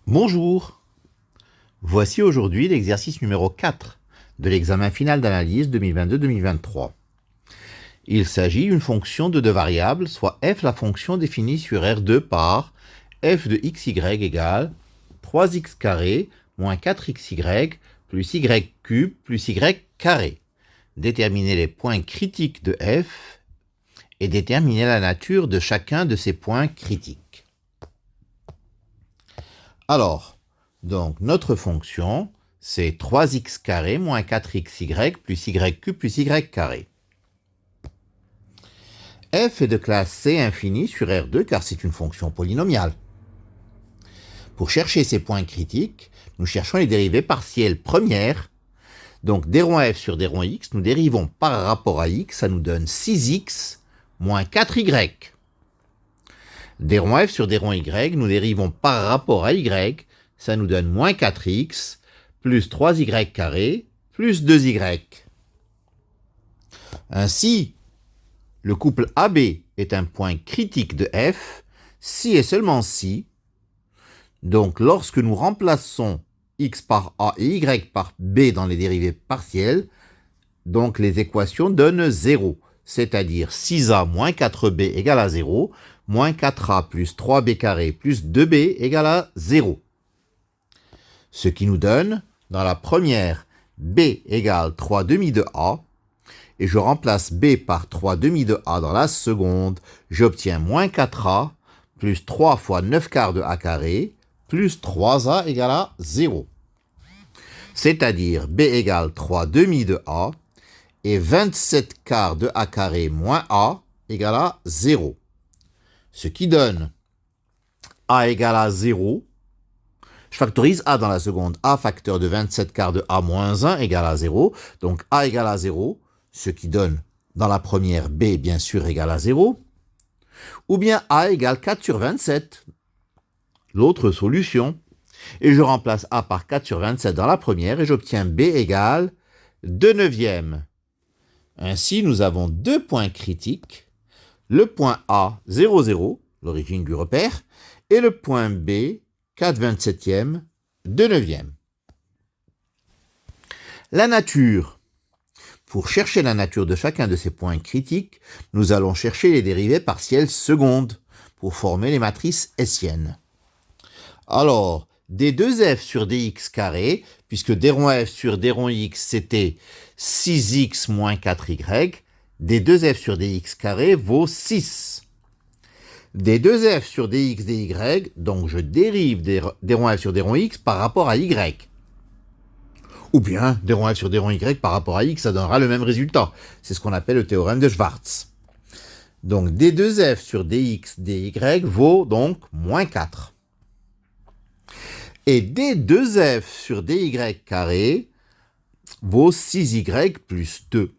Bonjour, voici aujourd'hui l'exercice numéro 4 de l'examen final d'analyse 2022-2023. Il s'agit d'une fonction de deux variables, soit f la fonction définie sur R2 par f de xy égale 3x carré moins 4xy plus y cube plus y carré. Déterminer les points critiques de f et déterminer la nature de chacun de ces points critiques. Alors, donc notre fonction, c'est 3x carré moins 4xy plus y cube plus y carré. F est de classe C infinie sur R2 car c'est une fonction polynomiale. Pour chercher ces points critiques, nous cherchons les dérivées partielles premières. Donc d rond f sur d rond x, nous dérivons par rapport à x, ça nous donne 6x moins 4y. D rond f sur d rond y, nous dérivons par rapport à y, ça nous donne moins 4x plus 3y carré plus 2y. Ainsi, le couple AB est un point critique de f si et seulement si, donc lorsque nous remplaçons x par a et y par b dans les dérivées partielles, donc les équations donnent 0, c'est-à-dire 6a moins 4b égale à 0, moins 4a plus 3b carré plus 2b égale à 0. Ce qui nous donne, dans la première, b égale 3 demi de a, et je remplace b par 3 demi de a dans la seconde, j'obtiens moins 4a plus 3 fois 9 quarts de a carré plus 3a égale à 0. C'est-à-dire b égale 3 demi de a et 27 quarts de a carré moins a égale à 0. Ce qui donne a égale à 0. Je factorise a dans la seconde. A facteur de 27 quarts de a moins 1 égale à 0. Donc a égale à 0. Ce qui donne dans la première b bien sûr égale à 0. Ou bien a égale 4 sur 27. L'autre solution. Et je remplace a par 4 sur 27 dans la première et j'obtiens b égale 2 neuvièmes. Ainsi, nous avons deux points critiques. Le point A, 0, 0, l'origine du repère, et le point B, 4 27e, 2 neuvièmes. La nature. Pour chercher la nature de chacun de ces points critiques, nous allons chercher les dérivées partielles secondes pour former les matrices hessiennes. Alors, d2f sur dx carré, puisque d rond f sur d rond x c'était 6x moins 4y, d2f sur dx carré vaut 6. d2f sur dx dy, donc je dérive d rond f sur d rond x par rapport à y. Ou bien d rond f sur d rond y par rapport à x, ça donnera le même résultat. C'est ce qu'on appelle le théorème de Schwarz. Donc d2f sur dx dy vaut donc moins 4. Et d2f sur dy carré vaut 6y plus 2.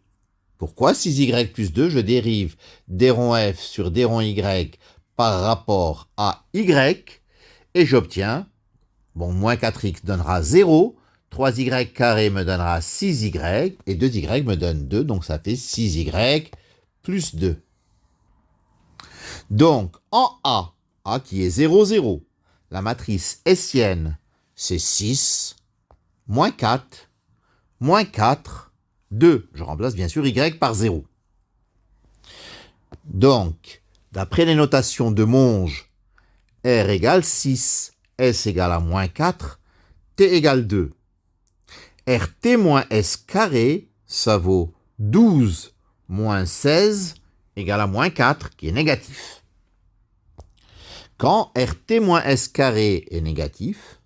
Pourquoi 6y plus 2? Je dérive d rond f sur d rond y par rapport à y et j'obtiens, bon, moins 4x donnera 0, 3y carré me donnera 6y et 2y me donne 2, donc ça fait 6y plus 2. Donc en A qui est 0, 0, la matrice hessienne c'est 6, moins 4, moins 4, 2. Je remplace bien sûr y par 0. Donc, d'après les notations de Monge, R égale 6, S égale à moins 4, T égale 2. RT moins S carré, ça vaut 12 moins 16 égale à moins 4, qui est négatif. Quand RT moins S carré est négatif,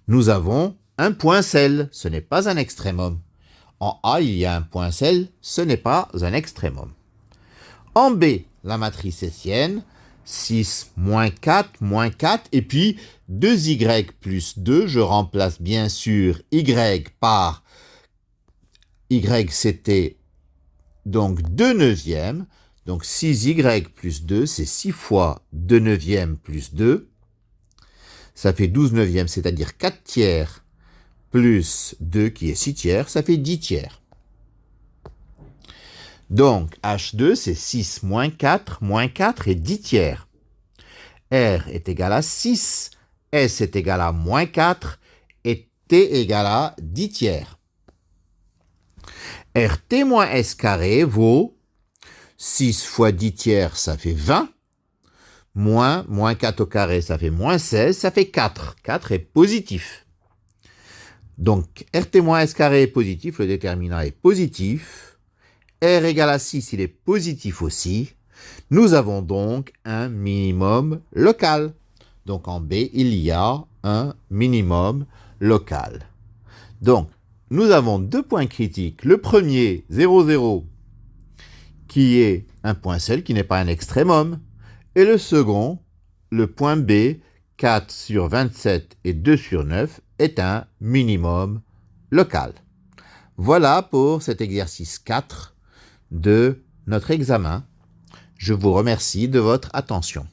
nous avons un point celle, ce n'est pas un extrémum. En A, il y a un point celle, ce n'est pas un extrémum. En B, la matrice hessienne, 6 moins 4, et puis 2y plus 2, je remplace bien sûr y par y, c'était donc 2 neuvièmes, donc 6y plus 2, c'est 6 fois 2 neuvièmes plus 2, ça fait 12 neuvièmes, c'est-à-dire 4 tiers plus 2 qui est 6 tiers, ça fait 10 tiers. Donc, H2, c'est 6 moins 4 et 10 tiers. R est égal à 6 S est égal à moins 4 et T égale à 10 tiers. RT moins S carré vaut 6 fois 10 tiers, ça fait 20, moins 4 au carré, ça fait moins 16, ça fait 4. 4 est positif. Donc, RT moins S carré est positif, le déterminant est positif. R égale à 6, il est positif aussi. Nous avons donc un minimum local. Donc, en B, il y a un minimum local. Donc, nous avons deux points critiques. Le premier, 0, 0, qui est un point seul, qui n'est pas un extrémum. Et le second, le point B, 4 sur 27 et 2 sur 9, est un minimum local. Voilà pour cet exercice 4 de notre examen. Je vous remercie de votre attention.